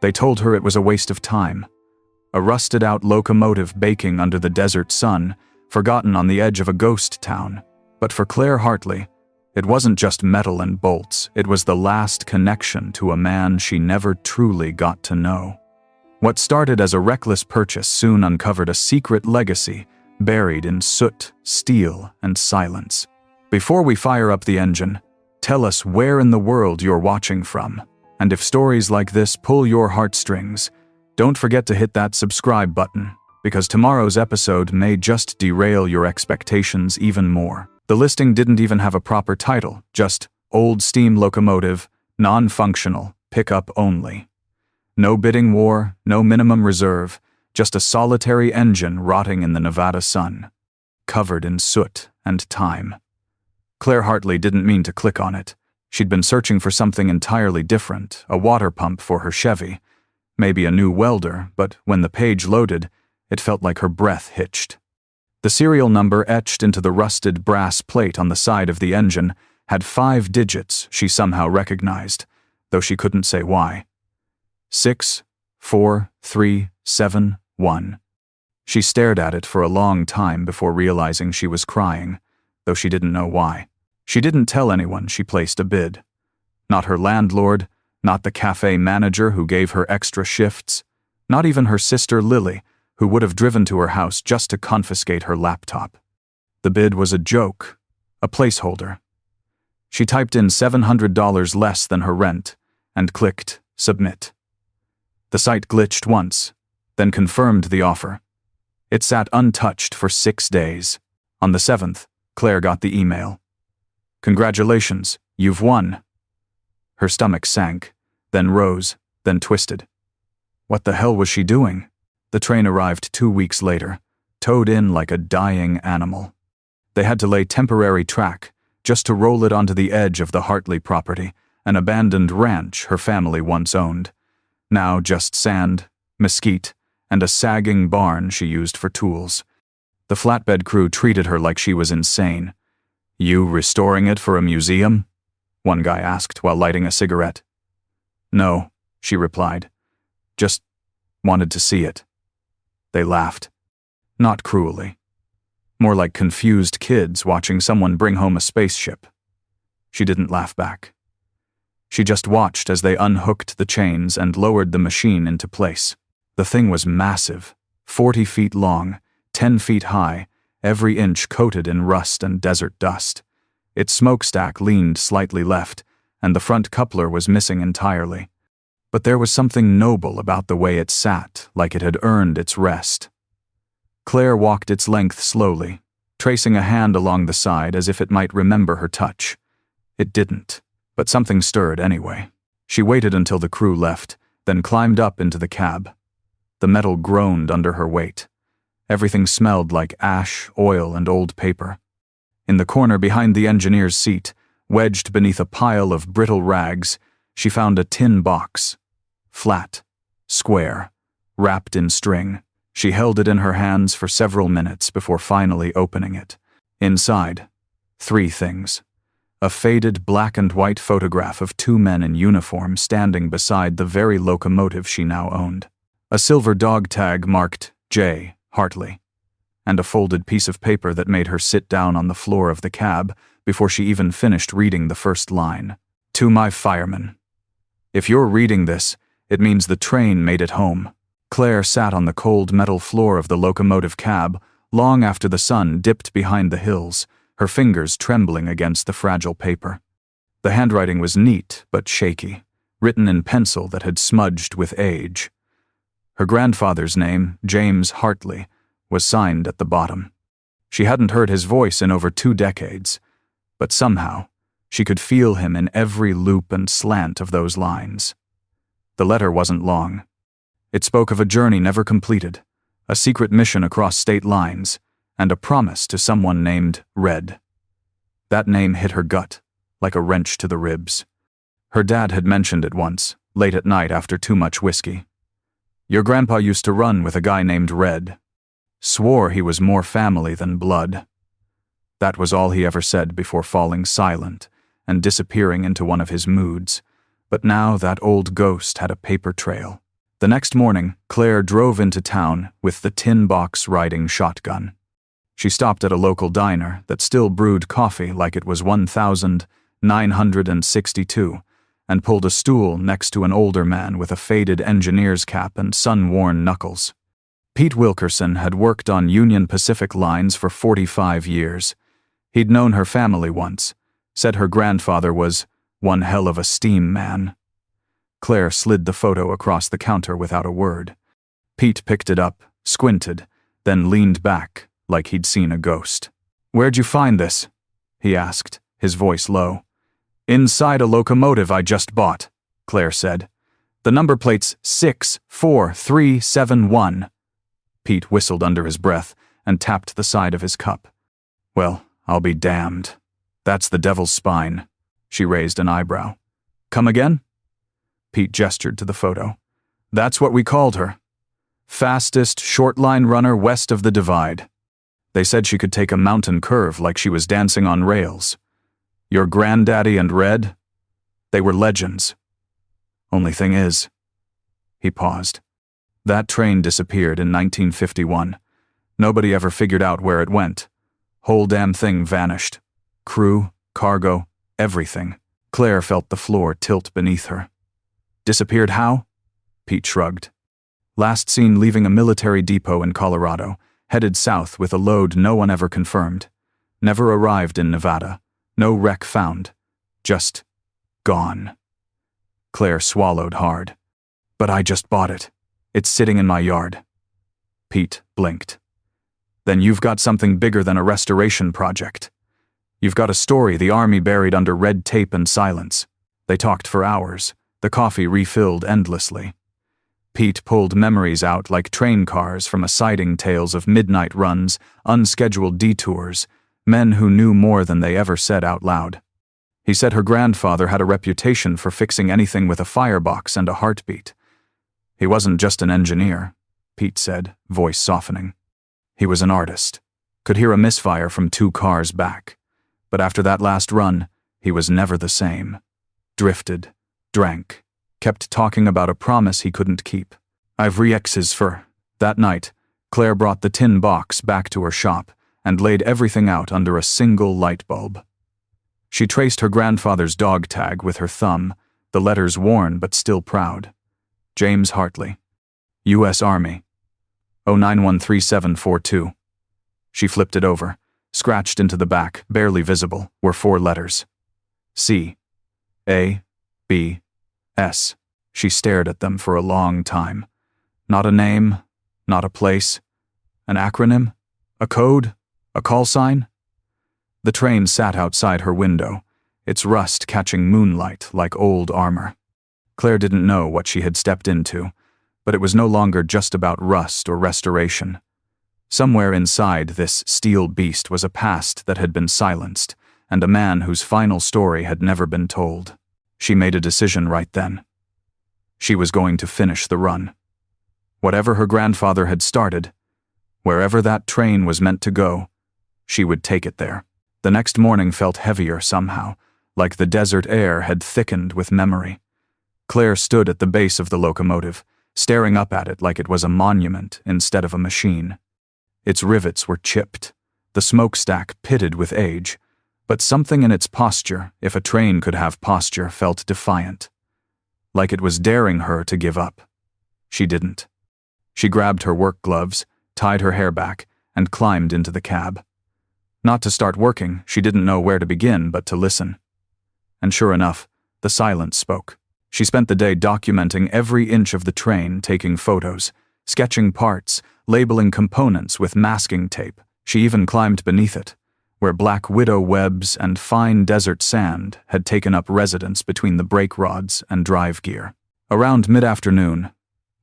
They told her it was a waste of time. A rusted-out locomotive baking under the desert sun, forgotten on the edge of a ghost town. But for Claire Hartley, it wasn't just metal and bolts, it was the last connection to a man she never truly got to know. What started as a reckless purchase soon uncovered a secret legacy buried in soot, steel, and silence. Before we fire up the engine, tell us where in the world you're watching from. And if stories like this pull your heartstrings, don't forget to hit that subscribe button, because tomorrow's episode may just derail your expectations even more. The listing didn't even have a proper title, just Old Steam Locomotive, Non-Functional, Pickup Only. No bidding war, no minimum reserve, just a solitary engine rotting in the Nevada sun, covered in soot and time. Claire Hartley didn't mean to click on it. She'd been searching for something entirely different, a water pump for her Chevy, maybe a new welder, but when the page loaded, it felt like her breath hitched. The serial number etched into the rusted brass plate on the side of the engine had 5 digits she somehow recognized, though she couldn't say why. 6, 4, 3, 7, 1. She stared at it for a long time before realizing she was crying, though she didn't know why. She didn't tell anyone she placed a bid. Not her landlord, not the cafe manager who gave her extra shifts, not even her sister Lily, who would have driven to her house just to confiscate her laptop. The bid was a joke, a placeholder. She typed in $700 less than her rent and clicked Submit. The site glitched once, then confirmed the offer. It sat untouched for 6 days. On the 7th, Claire got the email. "Congratulations, you've won." Her stomach sank, then rose, then twisted. What the hell was she doing? The train arrived 2 weeks later, towed in like a dying animal. They had to lay temporary track, just to roll it onto the edge of the Hartley property, an abandoned ranch her family once owned. Now just sand, mesquite, and a sagging barn she used for tools. The flatbed crew treated her like she was insane. "You restoring it for a museum?" one guy asked while lighting a cigarette. "No," she replied. "Just wanted to see it." They laughed. Not cruelly. More like confused kids watching someone bring home a spaceship. She didn't laugh back. She just watched as they unhooked the chains and lowered the machine into place. The thing was massive, 40 feet long, 10 feet high, every inch coated in rust and desert dust. Its smokestack leaned slightly left, and the front coupler was missing entirely. But there was something noble about the way it sat, like it had earned its rest. Claire walked its length slowly, tracing a hand along the side as if it might remember her touch. It didn't, but something stirred anyway. She waited until the crew left, then climbed up into the cab. The metal groaned under her weight. Everything smelled like ash, oil, and old paper. In the corner behind the engineer's seat, wedged beneath a pile of brittle rags, she found a tin box. Flat, square, wrapped in string. She held it in her hands for several minutes before finally opening it. Inside, 3 things. A faded black and white photograph of 2 men in uniform standing beside the very locomotive she now owned. A silver dog tag marked J. Hartley, and a folded piece of paper that made her sit down on the floor of the cab before she even finished reading the first line. "To my firemen. If you're reading this, it means the train made it home." Claire sat on the cold metal floor of the locomotive cab long after the sun dipped behind the hills, her fingers trembling against the fragile paper. The handwriting was neat but shaky, written in pencil that had smudged with age. Her grandfather's name, James Hartley, was signed at the bottom. She hadn't heard his voice in over 2 decades, but somehow she could feel him in every loop and slant of those lines. The letter wasn't long. It spoke of a journey never completed, a secret mission across state lines, and a promise to someone named Red. That name hit her gut, like a wrench to the ribs. Her dad had mentioned it once, late at night after too much whiskey. "Your grandpa used to run with a guy named Red. Swore he was more family than blood." That was all he ever said before falling silent and disappearing into one of his moods, but now that old ghost had a paper trail. The next morning, Claire drove into town with the tin box riding shotgun. She stopped at a local diner that still brewed coffee like it was 1962 and pulled a stool next to an older man with a faded engineer's cap and sun-worn knuckles. Pete Wilkerson had worked on Union Pacific lines for 45 years. He'd known her family once, said her grandfather was one hell of a steam man. Claire slid the photo across the counter without a word. Pete picked it up, squinted, then leaned back like he'd seen a ghost. "Where'd you find this?" he asked, his voice low. "Inside a locomotive I just bought," Claire said. "The number plate's 64371. Pete whistled under his breath and tapped the side of his cup. "Well, I'll be damned. That's the devil's spine." She raised an eyebrow. "Come again?" Pete gestured to the photo. "That's what we called her. Fastest short-line runner west of the divide. They said she could take a mountain curve like she was dancing on rails. Your granddaddy and Red? They were legends. Only thing is..." He paused. "That train disappeared in 1951. Nobody ever figured out where it went. Whole damn thing vanished. Crew, cargo, everything." Claire felt the floor tilt beneath her. "Disappeared how?" Pete shrugged. "Last seen leaving a military depot in Colorado, headed south with a load no one ever confirmed. Never arrived in Nevada. No wreck found. Just gone." Claire swallowed hard. "But I just bought it. It's sitting in my yard." Pete blinked. "Then you've got something bigger than a restoration project. You've got a story the Army buried under red tape and silence." They talked for hours, the coffee refilled endlessly. Pete pulled memories out like train cars from a siding tales of midnight runs, unscheduled detours, men who knew more than they ever said out loud. He said her grandfather had a reputation for fixing anything with a firebox and a heartbeat. "He wasn't just an engineer," Pete said, voice softening. "He was an artist. Could hear a misfire from 2 cars back. But after that last run, he was never the same. Drifted, drank, kept talking about a promise he couldn't keep. I've re-exes for..." That night, Claire brought the tin box back to her shop and laid everything out under a single light bulb. She traced her grandfather's dog tag with her thumb, the letters worn but still proud. James Hartley, U.S. Army, 0913742. She flipped it over. Scratched into the back, barely visible, were 4 letters. C. A. B. S. She stared at them for a long time. Not a name, not a place. An acronym? A code? A call sign? The train sat outside her window, its rust catching moonlight like old armor. Claire didn't know what she had stepped into, but it was no longer just about rust or restoration. Somewhere inside this steel beast was a past that had been silenced, and a man whose final story had never been told. She made a decision right then. She was going to finish the run. Whatever her grandfather had started, wherever that train was meant to go, she would take it there. The next morning felt heavier somehow, like the desert air had thickened with memory. Claire stood at the base of the locomotive, staring up at it like it was a monument instead of a machine. Its rivets were chipped, the smokestack pitted with age, but something in its posture, if a train could have posture, felt defiant. Like it was daring her to give up. She didn't. She grabbed her work gloves, tied her hair back, and climbed into the cab. Not to start working, she didn't know where to begin but to listen. And sure enough, the silence spoke. She spent the day documenting every inch of the train, taking photos, sketching parts, labeling components with masking tape. She even climbed beneath it, where black widow webs and fine desert sand had taken up residence between the brake rods and drive gear. Around mid-afternoon,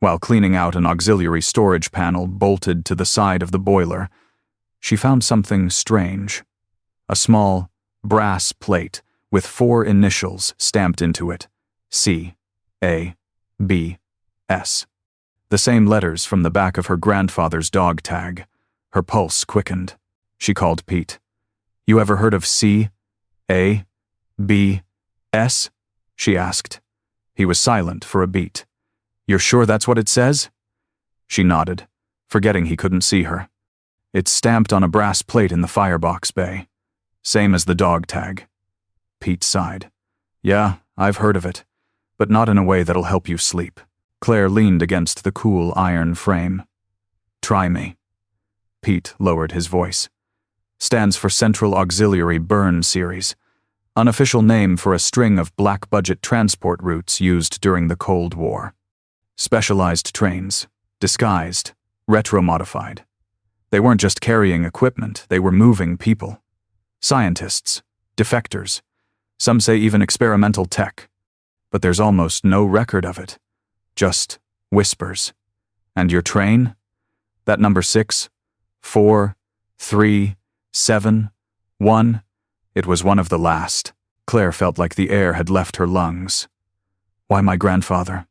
while cleaning out an auxiliary storage panel bolted to the side of the boiler, she found something strange. A small, brass plate with 4 initials stamped into it. C. A. B. S. The same letters from the back of her grandfather's dog tag. Her pulse quickened. She called Pete. "You ever heard of C. A. B. S.?" she asked. He was silent for a beat. "You're sure that's what it says?" She nodded, forgetting he couldn't see her. "It's stamped on a brass plate in the firebox bay. Same as the dog tag." Pete sighed. "Yeah, I've heard of it, but not in a way that'll help you sleep." Claire leaned against the cool iron frame. "Try me." Pete lowered his voice. "Stands for Central Auxiliary Burn Series, unofficial name for a string of black-budget transport routes used during the Cold War. Specialized trains, disguised, retro-modified. They weren't just carrying equipment, they were moving people. Scientists, defectors, some say even experimental tech. But there's almost no record of it. Just whispers. And your train? That number 6, 4, 3, 7, 1, it was one of the last." Claire felt like the air had left her lungs. "Why my grandfather?"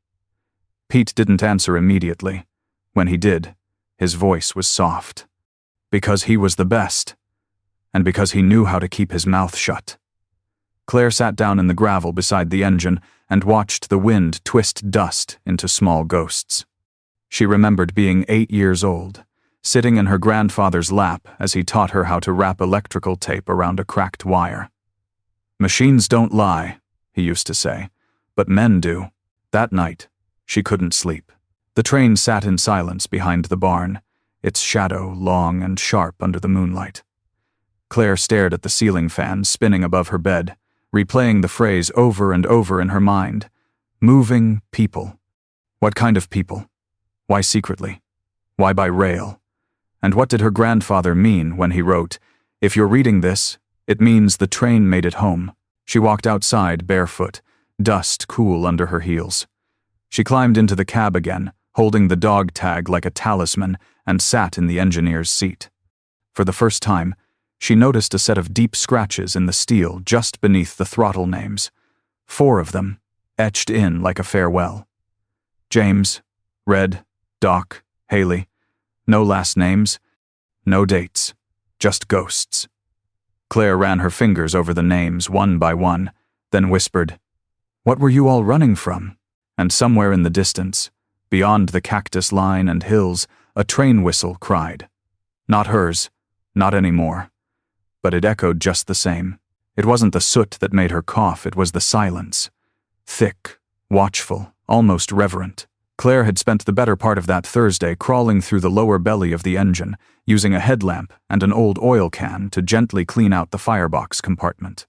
Pete didn't answer immediately. When he did, his voice was soft. "Because he was the best. And because he knew how to keep his mouth shut." Claire sat down in the gravel beside the engine and watched the wind twist dust into small ghosts. She remembered being 8 years old, sitting in her grandfather's lap as he taught her how to wrap electrical tape around a cracked wire. "Machines don't lie," he used to say, "but men do." That night, she couldn't sleep. The train sat in silence behind the barn, its shadow long and sharp under the moonlight. Claire stared at the ceiling fan spinning above her bed, replaying the phrase over and over in her mind. Moving people. What kind of people? Why secretly? Why by rail? And what did her grandfather mean when he wrote, "If you're reading this, it means the train made it home"? She walked outside barefoot, dust cool under her heels. She climbed into the cab again, holding the dog tag like a talisman, and sat in the engineer's seat. For the first time, she noticed a set of deep scratches in the steel just beneath the throttle names. 4 of them, etched in like a farewell. James, Red, Doc, Haley. No last names, no dates, just ghosts. Claire ran her fingers over the names one by one, then whispered, "What were you all running from?" And somewhere in the distance, beyond the cactus line and hills, a train whistle cried. Not hers, not anymore. But it echoed just the same. It wasn't the soot that made her cough, it was the silence. Thick, watchful, almost reverent. Claire had spent the better part of that Thursday crawling through the lower belly of the engine, using a headlamp and an old oil can to gently clean out the firebox compartment.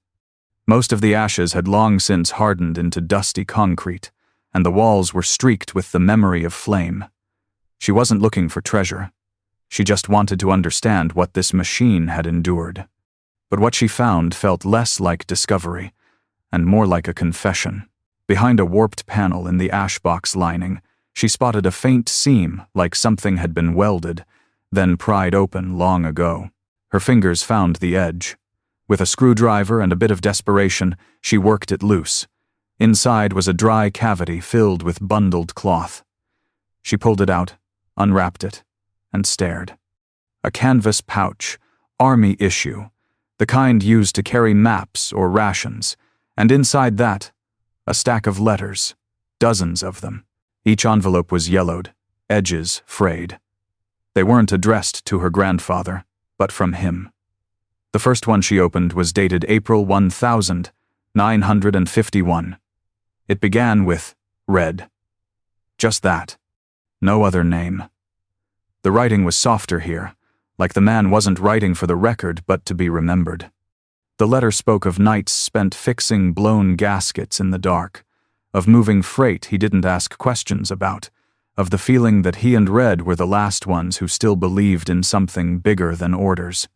Most of the ashes had long since hardened into dusty concrete, and the walls were streaked with the memory of flame. She wasn't looking for treasure. She just wanted to understand what this machine had endured. But what she found felt less like discovery, and more like a confession. Behind a warped panel in the ash box lining, she spotted a faint seam like something had been welded, then pried open long ago. Her fingers found the edge. With a screwdriver and a bit of desperation, she worked it loose. Inside was a dry cavity filled with bundled cloth. She pulled it out, unwrapped it, and stared. A canvas pouch, army issue, the kind used to carry maps or rations, and inside that, a stack of letters, dozens of them. Each envelope was yellowed, edges frayed. They weren't addressed to her grandfather, but from him. The first one she opened was dated April 1951. It began with Red. Just that. No other name. The writing was softer here, like the man wasn't writing for the record but to be remembered. The letter spoke of nights spent fixing blown gaskets in the dark, of moving freight he didn't ask questions about, of the feeling that he and Red were the last ones who still believed in something bigger than orders.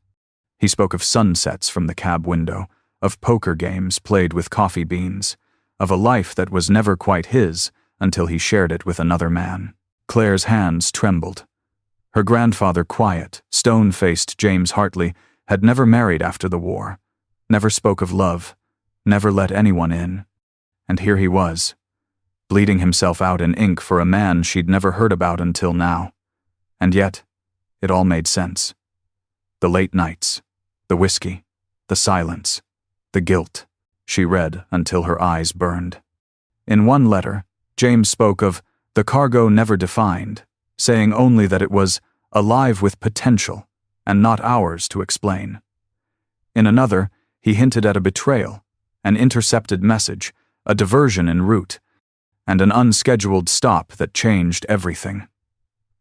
He spoke of sunsets from the cab window, of poker games played with coffee beans, of a life that was never quite his until he shared it with another man. Claire's hands trembled. Her grandfather, quiet, stone-faced James Hartley, had never married after the war, never spoke of love, never let anyone in. And here he was, bleeding himself out in ink for a man she'd never heard about until now. And yet, it all made sense. The late nights, the whiskey, the silence, the guilt. She read until her eyes burned. In one letter, James spoke of The cargo never defined, saying only that it was alive with potential and not ours to explain. In another, he hinted at a betrayal, an intercepted message, a diversion en route, and an unscheduled stop that changed everything.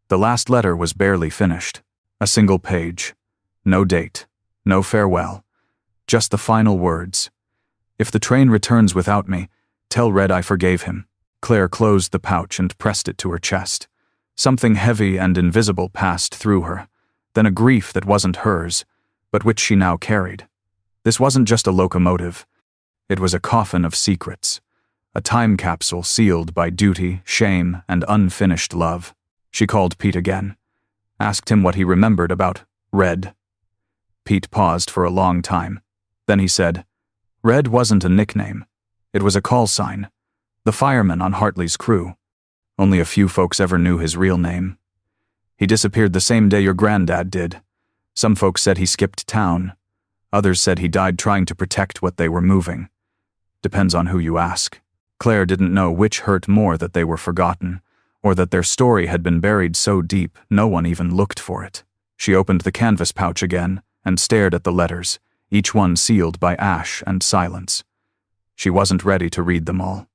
The last letter was barely finished. A single page. No date. No farewell. Just the final words. If the train returns without me, tell Red I forgave him. Claire closed the pouch and pressed it to her chest. Something heavy and invisible passed through her, then a grief that wasn't hers, but which she now carried. This wasn't just a locomotive. It was a coffin of secrets, a time capsule sealed by duty, shame, and unfinished love. She called Pete again, asked him what he remembered about Red. Pete paused for a long time. Then he said, Red wasn't a nickname. It was a call sign. The fireman on Hartley's crew. Only a few folks ever knew his real name. He disappeared the same day your granddad did. Some folks said he skipped town. Others said he died trying to protect what they were moving. Depends on who you ask. Claire didn't know which hurt more, that they were forgotten, or that their story had been buried so deep no one even looked for it. She opened the canvas pouch again and stared at the letters, each one sealed by ash and silence. She wasn't ready to read them all.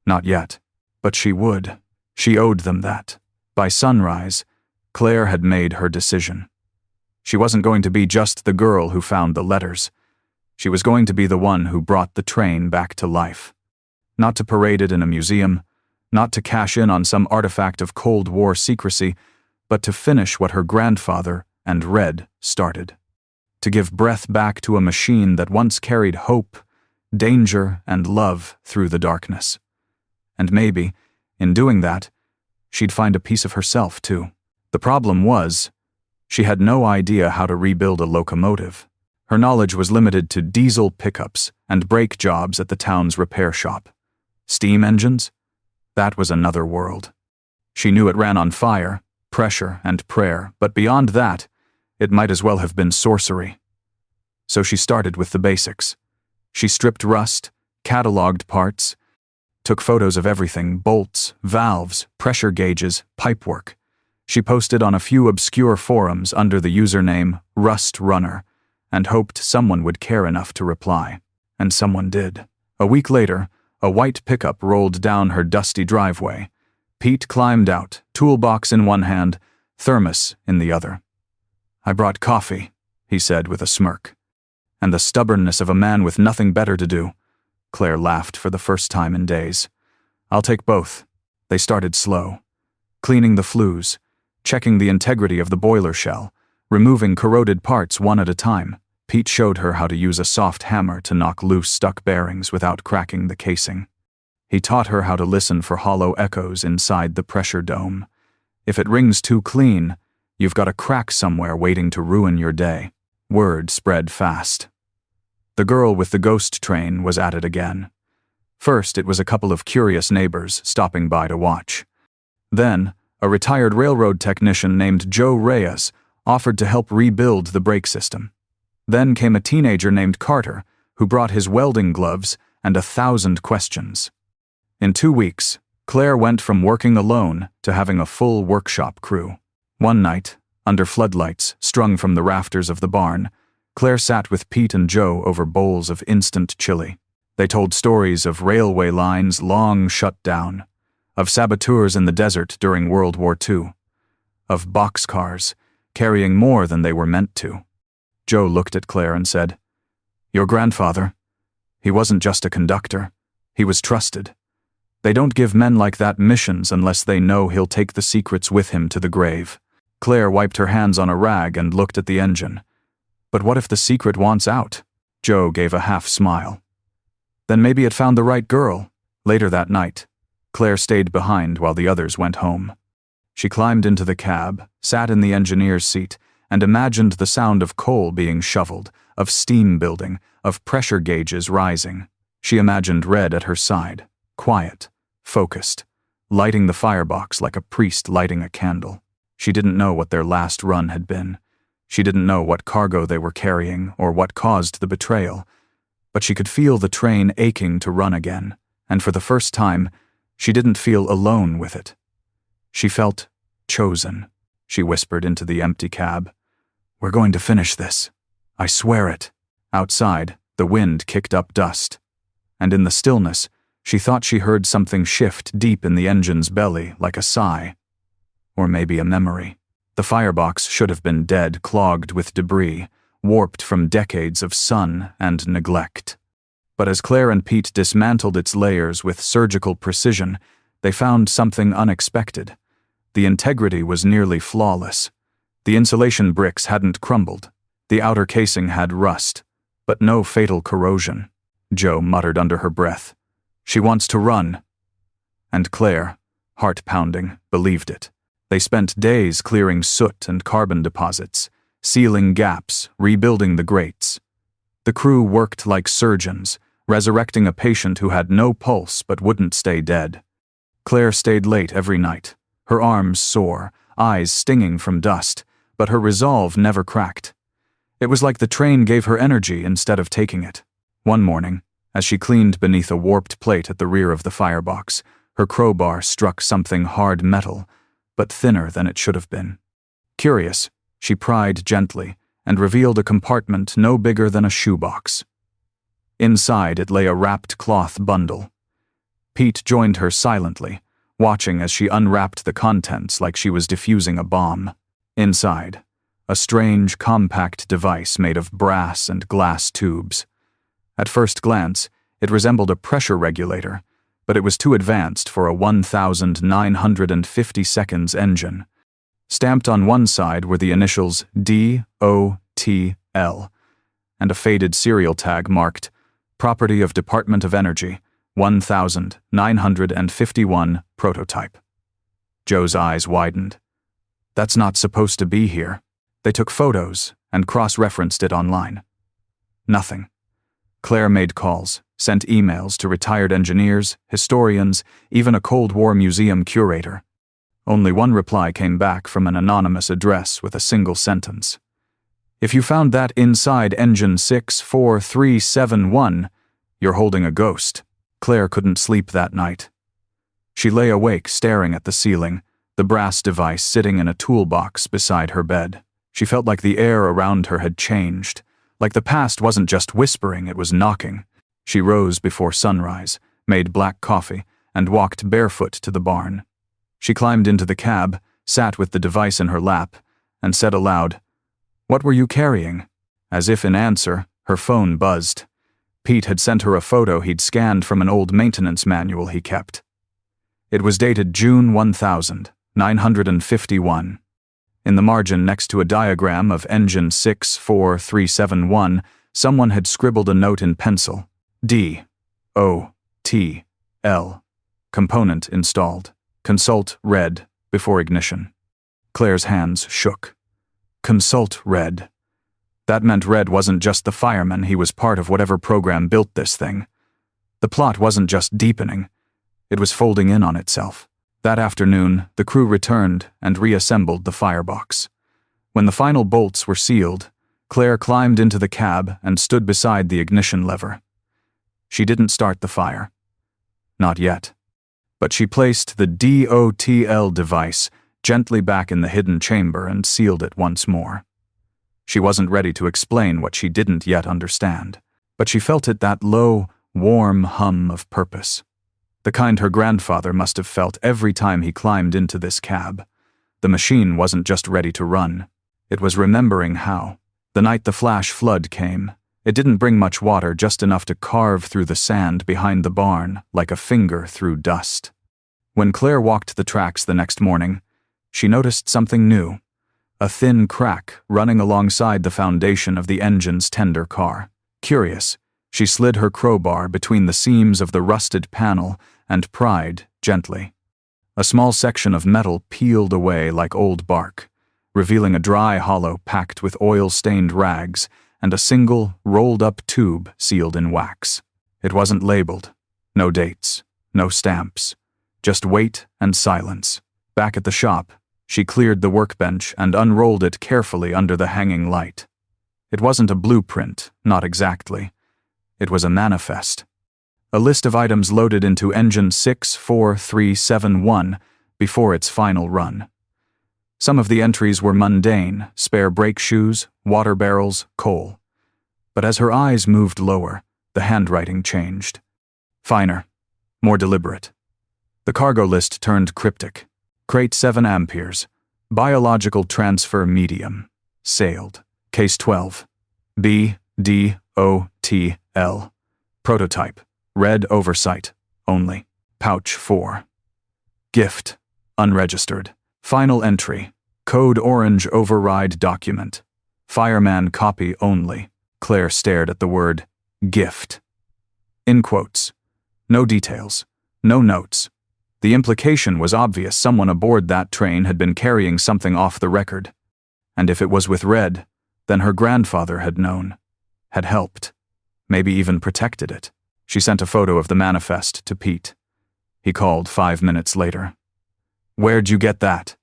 Not yet. But she would. She owed them that. By sunrise, Claire had made her decision. She wasn't going to be just the girl who found the letters. She was going to be the one who brought the train back to life. Not to parade it in a museum, not to cash in on some artifact of Cold War secrecy, but to finish what her grandfather and Red started. To give breath back to a machine that once carried hope, danger, and love through the darkness. And maybe, in doing that, she'd find a piece of herself too. The problem was, she had no idea how to rebuild a locomotive. Her knowledge was limited to diesel pickups and brake jobs at the town's repair shop. Steam engines? That was another world. She knew it ran on fire, pressure, and prayer, but beyond that, it might as well have been sorcery. So she started with the basics. She stripped rust, cataloged parts, took photos of everything: bolts, valves, pressure gauges, pipework. She posted on a few obscure forums under the username Rust Runner and hoped someone would care enough to reply. And someone did. A week later, a white pickup rolled down her dusty driveway. Pete climbed out, toolbox in one hand, thermos in the other. I brought coffee, he said with a smirk. And the stubbornness of a man with nothing better to do. Claire laughed for the first time in days. I'll take both. They started slow. Cleaning the flues, checking the integrity of the boiler shell, removing corroded parts one at a time. Pete showed her how to use a soft hammer to knock loose stuck bearings without cracking the casing. He taught her how to listen for hollow echoes inside the pressure dome. If it rings too clean, you've got a crack somewhere waiting to ruin your day. Word spread fast. The girl with the ghost train was at it again. First, it was a couple of curious neighbors stopping by to watch. Then, a retired railroad technician named Joe Reyes offered to help rebuild the brake system. Then came a teenager named Carter, who brought his welding gloves and 1,000 questions. In 2 weeks, Claire went from working alone to having a full workshop crew. One night, under floodlights strung from the rafters of the barn, Claire sat with Pete and Joe over bowls of instant chili. They told stories of railway lines long shut down, of saboteurs in the desert during World War II, of boxcars carrying more than they were meant to. Joe looked at Claire and said, Your grandfather, he wasn't just a conductor, he was trusted. They don't give men like that missions unless they know he'll take the secrets with him to the grave. Claire wiped her hands on a rag and looked at the engine. But what if the secret wants out? Joe gave a half smile. Then maybe it found the right girl. Later that night, Claire stayed behind while the others went home. She climbed into the cab, sat in the engineer's seat, and imagined the sound of coal being shoveled, of steam building, of pressure gauges rising. She imagined Red at her side, quiet, focused, lighting the firebox like a priest lighting a candle. She didn't know what their last run had been. She didn't know what cargo they were carrying or what caused the betrayal, but she could feel the train aching to run again, and for the first time, she didn't feel alone with it. She felt chosen. She whispered into the empty cab. "We're going to finish this. I swear it." Outside, the wind kicked up dust. And in the stillness, she thought she heard something shift deep in the engine's belly like a sigh. Or maybe a memory. The firebox should have been dead, clogged with debris, warped from decades of sun and neglect. But as Claire and Pete dismantled its layers with surgical precision, they found something unexpected. The integrity was nearly flawless. The insulation bricks hadn't crumbled. The outer casing had rust, but no fatal corrosion. Jo muttered under her breath. "She wants to run." And Claire, heart pounding, believed it. They spent days clearing soot and carbon deposits, sealing gaps, rebuilding the grates. The crew worked like surgeons, resurrecting a patient who had no pulse but wouldn't stay dead. Claire stayed late every night, her arms sore, eyes stinging from dust, but her resolve never cracked. It was like the train gave her energy instead of taking it. One morning, as she cleaned beneath a warped plate at the rear of the firebox, her crowbar struck something hard metal, but thinner than it should have been. Curious, she pried gently and revealed a compartment no bigger than a shoebox. Inside it lay a wrapped cloth bundle. Pete joined her silently, watching as she unwrapped the contents like she was defusing a bomb. Inside, a strange, compact device made of brass and glass tubes. At first glance, it resembled a pressure regulator, but it was too advanced for a 1,950 seconds engine. Stamped on one side were the initials DOTL and a faded serial tag marked Property of Department of Energy, 1951 prototype. Jo's eyes widened. That's not supposed to be here. They took photos and cross-referenced it online. Nothing. Claire made calls, sent emails to retired engineers, historians, even a Cold War museum curator. Only one reply came back from an anonymous address with a single sentence. "If you found that inside engine 64371, you're holding a ghost." Claire couldn't sleep that night. She lay awake staring at the ceiling, the brass device sitting in a toolbox beside her bed. She felt like the air around her had changed, like the past wasn't just whispering, it was knocking. She rose before sunrise, made black coffee, and walked barefoot to the barn. She climbed into the cab, sat with the device in her lap, and said aloud, "What were you carrying?" As if in answer, her phone buzzed. Pete had sent her a photo he'd scanned from an old maintenance manual he kept. It was dated June 1951. In the margin next to a diagram of engine 64371, someone had scribbled a note in pencil. DOTL. Component installed. Consult red before ignition. Claire's hands shook. Consult red. That meant Red wasn't just the fireman, he was part of whatever program built this thing. The plot wasn't just deepening, it was folding in on itself. That afternoon, the crew returned and reassembled the firebox. When the final bolts were sealed, Claire climbed into the cab and stood beside the ignition lever. She didn't start the fire. Not yet. But she placed the DOTL device gently back in the hidden chamber and sealed it once more. She wasn't ready to explain what she didn't yet understand, but she felt it, that low, warm hum of purpose. The kind her grandfather must have felt every time he climbed into this cab. The machine wasn't just ready to run. It was remembering how. The night the flash flood came, it didn't bring much water, just enough to carve through the sand behind the barn like a finger through dust. When Claire walked the tracks the next morning, she noticed something new. A thin crack running alongside the foundation of the engine's tender car. Curious, she slid her crowbar between the seams of the rusted panel and pried gently. A small section of metal peeled away like old bark, revealing a dry hollow packed with oil-stained rags and a single, rolled-up tube sealed in wax. It wasn't labeled. No dates, no stamps, just weight and silence. Back at the shop, she cleared the workbench and unrolled it carefully under the hanging light. It wasn't a blueprint, not exactly. It was a manifest. A list of items loaded into engine 64371 before its final run. Some of the entries were mundane: spare brake shoes, water barrels, coal. But as her eyes moved lower, the handwriting changed. Finer, more deliberate. The cargo list turned cryptic. Crate 7 amperes. Biological transfer medium. Sailed. Case 12. BDOTL. Prototype. Red oversight. Only. Pouch 4. Gift. Unregistered. Final entry. Code orange override document. Fireman copy only. Claire stared at the word gift. In quotes. No details. No notes. The implication was obvious: someone aboard that train had been carrying something off the record. And if it was with Red, then her grandfather had known, had helped, maybe even protected it. She sent a photo of the manifest to Pete. He called 5 minutes later. "Where'd you get that?"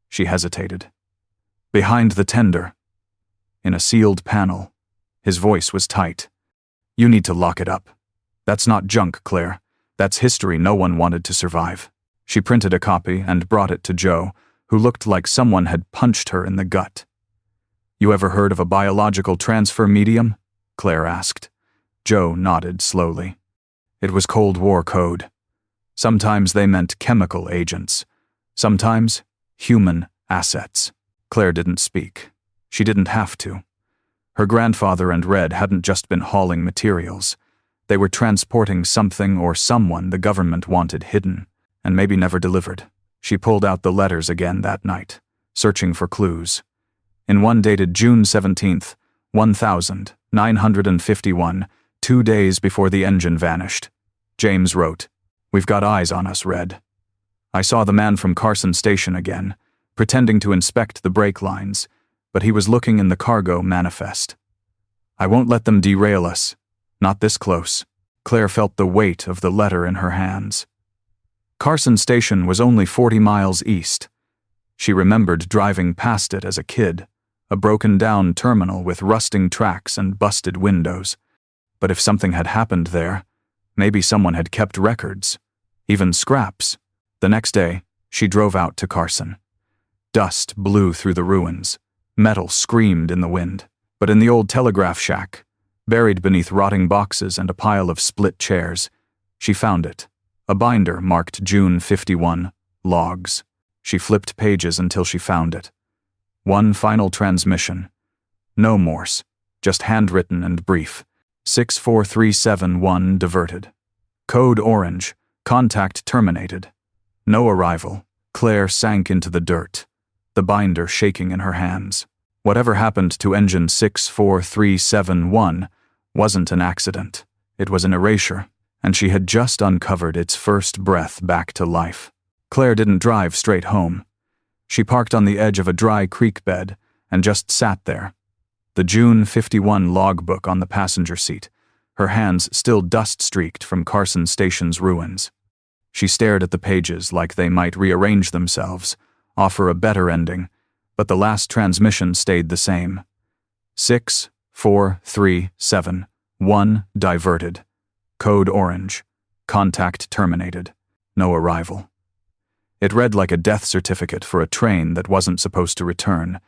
She hesitated. "Behind the tender." In a sealed panel. His voice was tight. "You need to lock it up. That's not junk, Claire. That's history no one wanted to survive." She printed a copy and brought it to Joe, who looked like someone had punched her in the gut. "You ever heard of a biological transfer medium?" Claire asked. Joe nodded slowly. It was Cold War code. Sometimes they meant chemical agents. Sometimes human assets. Claire didn't speak. She didn't have to. Her grandfather and Red hadn't just been hauling materials. They were transporting something or someone the government wanted hidden, and maybe never delivered. She pulled out the letters again that night, searching for clues. In one dated June 17th, 1951, 2 days before the engine vanished, James wrote, "We've got eyes on us, Red. I saw the man from Carson Station again, pretending to inspect the brake lines, but he was looking in the cargo manifest. I won't let them derail us. Not this close." Claire felt the weight of the letter in her hands. Carson Station was only 40 miles east. She remembered driving past it as a kid, a broken-down terminal with rusting tracks and busted windows. But if something had happened there, maybe someone had kept records, even scraps. The next day, she drove out to Carson. Dust blew through the ruins. Metal screamed in the wind. But in the old telegraph shack, buried beneath rotting boxes and a pile of split chairs, she found it. A binder marked June 51, logs. She flipped pages until she found it. One final transmission. No Morse, just handwritten and brief. 64371 diverted. Code orange. Contact terminated. No arrival. Claire sank into the dirt, the binder shaking in her hands. Whatever happened to engine 64371 wasn't an accident. It was an erasure, and she had just uncovered its first breath back to life. Claire didn't drive straight home. She parked on the edge of a dry creek bed and just sat there, the June 51 logbook on the passenger seat, her hands still dust-streaked from Carson Station's ruins. She stared at the pages like they might rearrange themselves, offer a better ending, but the last transmission stayed the same. 64371 diverted. Code orange. Contact terminated. No arrival. It read like a death certificate for a train that wasn't supposed to return,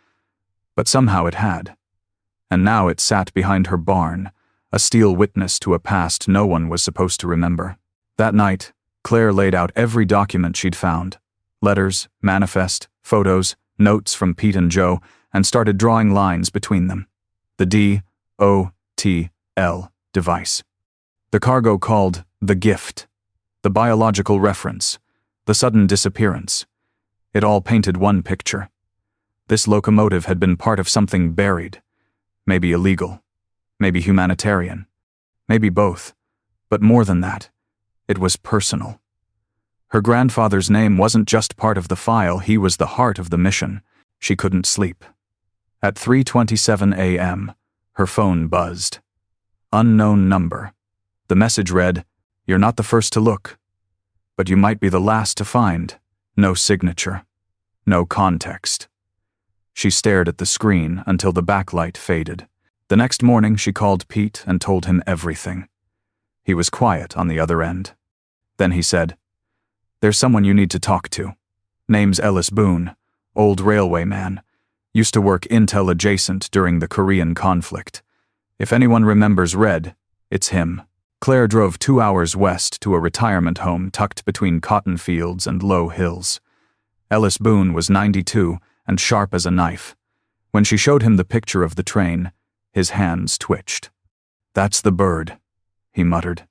but somehow it had. And now it sat behind her barn, a steel witness to a past no one was supposed to remember. That night, Claire laid out every document she'd found. Letters, manifest, photos, notes from Pete and Joe, and started drawing lines between them. The DOTL device. The cargo called the gift. The biological reference. The sudden disappearance. It all painted one picture. This locomotive had been part of something buried. Maybe illegal. Maybe humanitarian. Maybe both. But more than that, it was personal. Her grandfather's name wasn't just part of the file, he was the heart of the mission. She couldn't sleep. At 3:27 a.m., her phone buzzed. Unknown number. The message read, "You're not the first to look, but you might be the last to find." No signature. No context. She stared at the screen until the backlight faded. The next morning she called Pete and told him everything. He was quiet on the other end. Then he said, "There's someone you need to talk to." Name's Ellis Boone, old railway man. Used to work intel adjacent during the Korean conflict. If anyone remembers Red, it's him. Claire drove 2 hours west to a retirement home tucked between cotton fields and low hills. Ellis Boone was 92 and sharp as a knife. When she showed him the picture of the train, his hands twitched. "That's the bird," he muttered.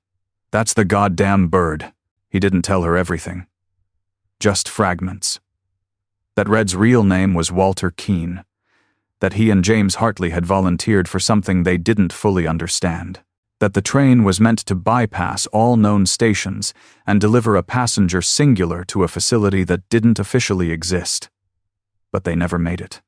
"That's the goddamn bird." He didn't tell her everything. Just fragments. That Red's real name was Walter Keene. That he and James Hartley had volunteered for something they didn't fully understand. That the train was meant to bypass all known stations and deliver a passenger singular to a facility that didn't officially exist. But they never made it.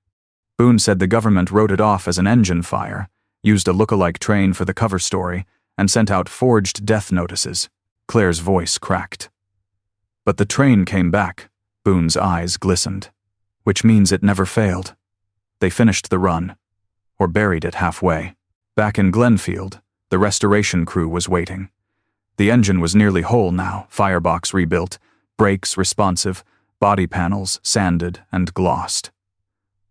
Boone said the government wrote it off as an engine fire, used a look-alike train for the cover story, and sent out forged death notices. Claire's voice cracked. But the train came back. Boone's eyes glistened. Which means it never failed. They finished the run, or buried it halfway. Back in Glenfield, the restoration crew was waiting. The engine was nearly whole now, firebox rebuilt, brakes responsive, body panels sanded and glossed.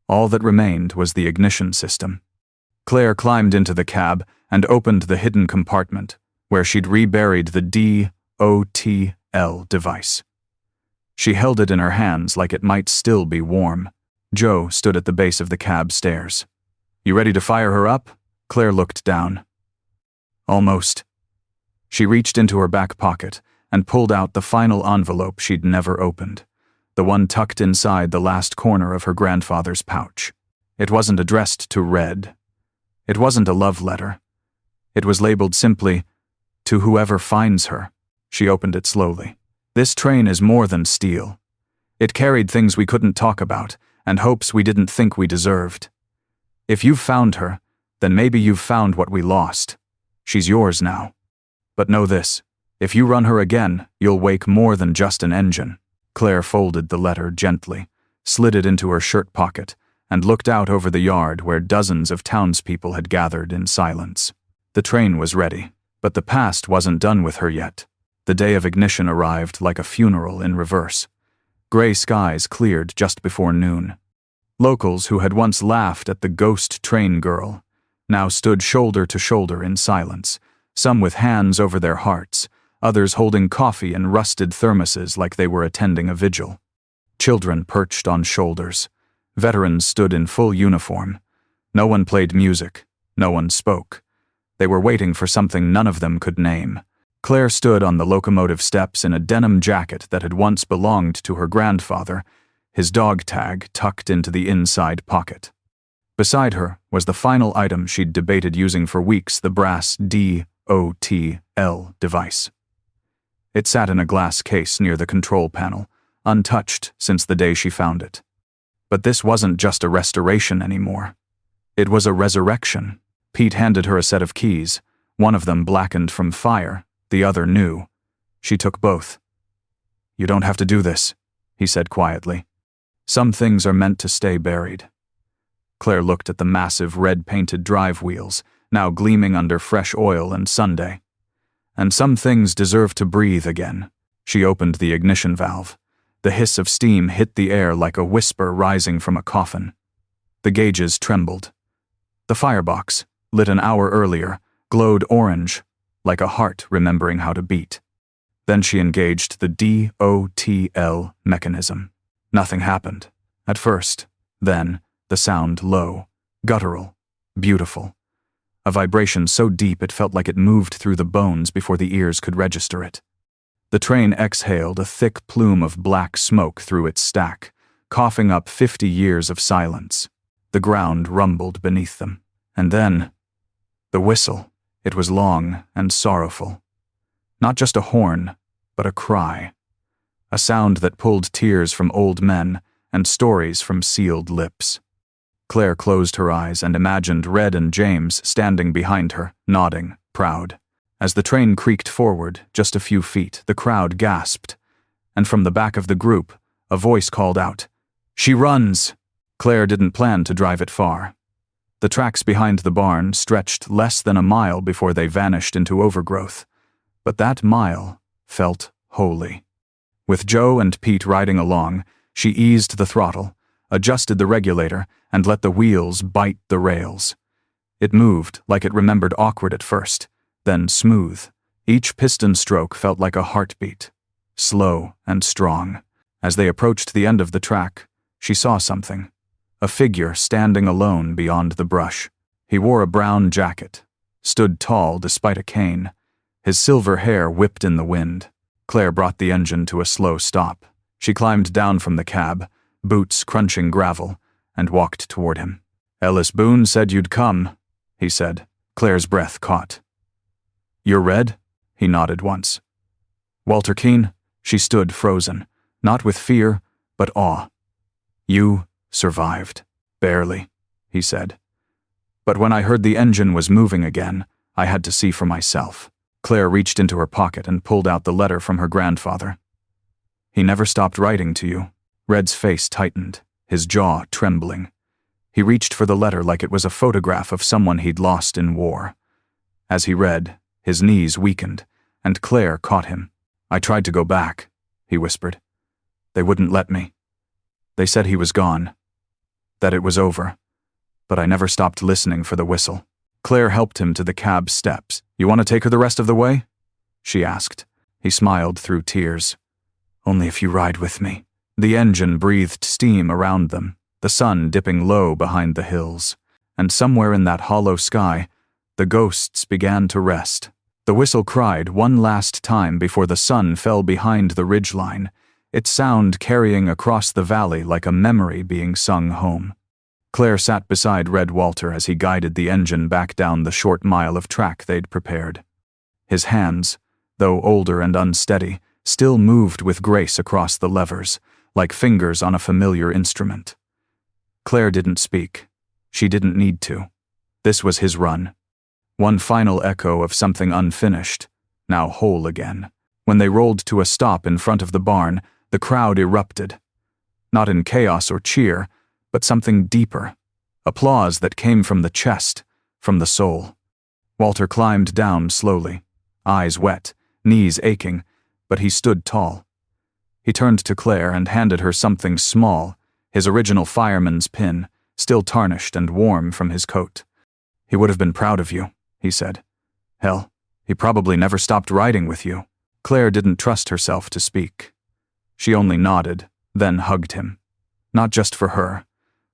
All that remained was the ignition system. Claire climbed into the cab and opened the hidden compartment, where she'd reburied the DOTL device. She held it in her hands like it might still be warm. Joe stood at the base of the cab stairs. "You ready to fire her up?" Claire looked down. Almost. She reached into her back pocket and pulled out the final envelope she'd never opened, the one tucked inside the last corner of her grandfather's pouch. It wasn't addressed to Red. It wasn't a love letter. It was labeled simply, "To whoever finds her." She opened it slowly. "This train is more than steel. It carried things we couldn't talk about and hopes we didn't think we deserved. If you've found her, then maybe you've found what we lost. She's yours now. But know this, if you run her again, you'll wake more than just an engine." Claire folded the letter gently, slid it into her shirt pocket, and looked out over the yard where dozens of townspeople had gathered in silence. The train was ready, but the past wasn't done with her yet. The day of ignition arrived like a funeral in reverse. Gray skies cleared just before noon. Locals who had once laughed at the ghost train girl now stood shoulder to shoulder in silence, some with hands over their hearts, others holding coffee in rusted thermoses like they were attending a vigil. Children perched on shoulders. Veterans stood in full uniform. No one played music. No one spoke. They were waiting for something none of them could name. Claire stood on the locomotive steps in a denim jacket that had once belonged to her grandfather, his dog tag tucked into the inside pocket. Beside her was the final item she'd debated using for weeks, the brass DOTL device. It sat in a glass case near the control panel, untouched since the day she found it. But this wasn't just a restoration anymore. It was a resurrection. Pete handed her a set of keys, one of them blackened from fire, the other new. She took both. "You don't have to do this," he said quietly. "Some things are meant to stay buried." Claire looked at the massive red-painted drive wheels, now gleaming under fresh oil and Sunday. And some things deserve to breathe again. She opened the ignition valve. The hiss of steam hit the air like a whisper rising from a coffin. The gauges trembled. The firebox, lit an hour earlier, glowed orange, like a heart remembering how to beat. Then she engaged the DOTL mechanism. Nothing happened. At first. Then, the sound low, guttural, beautiful. A vibration so deep it felt like it moved through the bones before the ears could register it. The train exhaled a thick plume of black smoke through its stack, coughing up 50 years of silence. The ground rumbled beneath them. And then, the whistle. It was long and sorrowful. Not just a horn, but a cry. A sound that pulled tears from old men and stories from sealed lips. Claire closed her eyes and imagined Red and James standing behind her, nodding, proud. As the train creaked forward just a few feet, the crowd gasped, and from the back of the group, a voice called out, "She runs!" Claire didn't plan to drive it far. The tracks behind the barn stretched less than a mile before they vanished into overgrowth, but that mile felt holy. With Joe and Pete riding along, She eased the throttle, adjusted the regulator, and let the wheels bite the rails. It moved like it remembered awkward at first, then smooth. Each piston stroke felt like a heartbeat, slow and strong. As they approached the end of the track, she saw something. A figure standing alone beyond the brush. He wore a brown jacket, stood tall despite a cane. His silver hair whipped in the wind. Claire brought the engine to a slow stop. She climbed down from the cab, boots crunching gravel, and walked toward him. "Ellis Boone said you'd come," he said. Claire's breath caught. "You're Red?" He nodded once. "Walter Keene?" She stood frozen, not with fear, but awe. "You survived." "Barely," he said. "But when I heard the engine was moving again, I had to see for myself." Claire reached into her pocket and pulled out the letter from her grandfather. "He never stopped writing to you." Red's face tightened, his jaw trembling. He reached for the letter like it was a photograph of someone he'd lost in war. As he read, his knees weakened, and Claire caught him. "I tried to go back," he whispered. "They wouldn't let me. They said he was gone, that it was over, but I never stopped listening for the whistle." Claire helped him to the cab steps. "You want to take her the rest of the way?" she asked. He smiled through tears. "Only if you ride with me." The engine breathed steam around them, the sun dipping low behind the hills. And somewhere in that hollow sky, the ghosts began to rest. The whistle cried one last time before the sun fell behind the ridgeline, its sound carrying across the valley like a memory being sung home. Claire sat beside Red Walter as he guided the engine back down the short mile of track they'd prepared. His hands, though older and unsteady, still moved with grace across the levers, like fingers on a familiar instrument. Claire didn't speak. She didn't need to. This was his run. One final echo of something unfinished, now whole again. When they rolled to a stop in front of the barn, the crowd erupted. Not in chaos or cheer, but something deeper. Applause that came from the chest, from the soul. Walter climbed down slowly, eyes wet, knees aching, but he stood tall. He turned to Claire and handed her something small, his original fireman's pin, still tarnished and warm from his coat. "He would have been proud of you," he said. "Hell, he probably never stopped riding with you." Claire didn't trust herself to speak. She only nodded, then hugged him. Not just for her.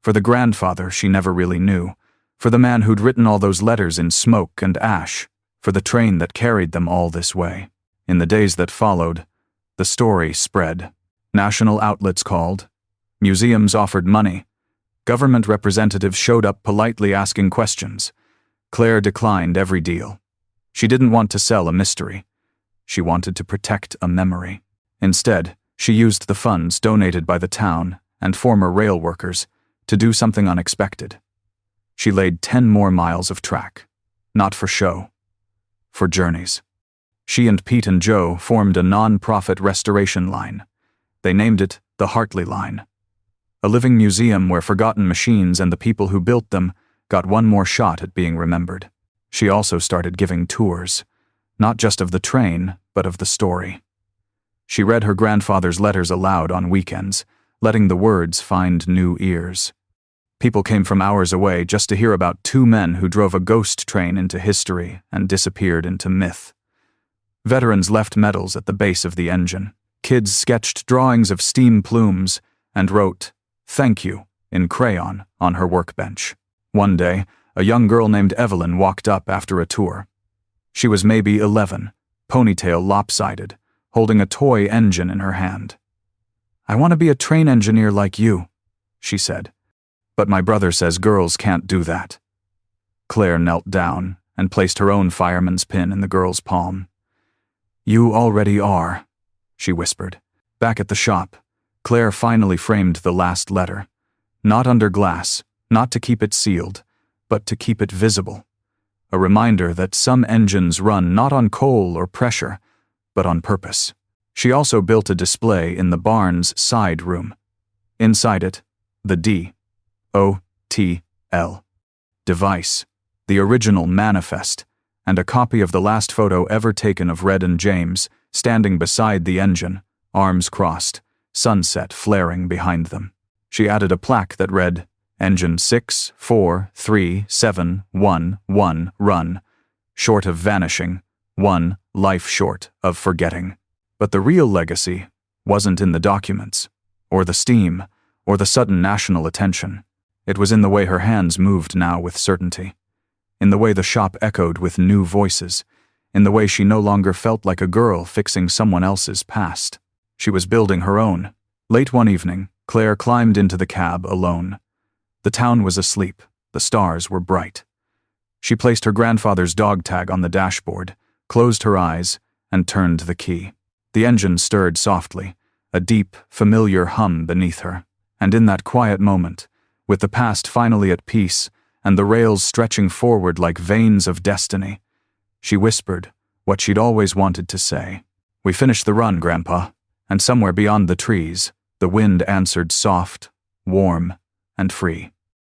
For the grandfather she never really knew. For the man who'd written all those letters in smoke and ash. For the train that carried them all this way. In the days that followed, the story spread. National outlets called. Museums offered money. Government representatives showed up politely asking questions. Claire declined every deal. She didn't want to sell a mystery. She wanted to protect a memory. Instead, she used the funds donated by the town and former rail workers to do something unexpected. She laid 10 more miles of track. Not for show. For journeys. She and Pete and Joe formed a non-profit restoration line. They named it the Hartley Line. A living museum where forgotten machines and the people who built them got one more shot at being remembered. She also started giving tours, not just of the train, but of the story. She read her grandfather's letters aloud on weekends, letting the words find new ears. People came from hours away just to hear about 2 men who drove a ghost train into history and disappeared into myth. Veterans left medals at the base of the engine. Kids sketched drawings of steam plumes and wrote, "Thank you," in crayon on her workbench. One day, a young girl named Evelyn walked up after a tour. She was maybe 11, ponytail lopsided, holding a toy engine in her hand. "I want to be a train engineer like you," she said. "But my brother says girls can't do that." Claire knelt down and placed her own fireman's pin in the girl's palm. "You already are," she whispered. Back at the shop, Claire finally framed the last letter. Not under glass, not to keep it sealed, but to keep it visible. A reminder that some engines run not on coal or pressure, but on purpose. She also built a display in the barn's side room. Inside it, the D.O.T.L. device, the original manifest, and a copy of the last photo ever taken of Red and James, standing beside the engine, arms crossed, sunset flaring behind them. She added a plaque that read, "Engine 6437111 run, short of vanishing, 1 life short of forgetting." But the real legacy wasn't in the documents, or the steam, or the sudden national attention. It was in the way her hands moved now with certainty, in the way the shop echoed with new voices, in the way she no longer felt like a girl fixing someone else's past. She was building her own. Late one evening, Claire climbed into the cab alone. The town was asleep. The stars were bright. She placed her grandfather's dog tag on the dashboard, closed her eyes, and turned the key. The engine stirred softly, a deep, familiar hum beneath her. And in that quiet moment, with the past finally at peace and the rails stretching forward like veins of destiny, she whispered what she'd always wanted to say. "We finished the run, Grandpa." And somewhere beyond the trees, the wind answered soft, warm, and free.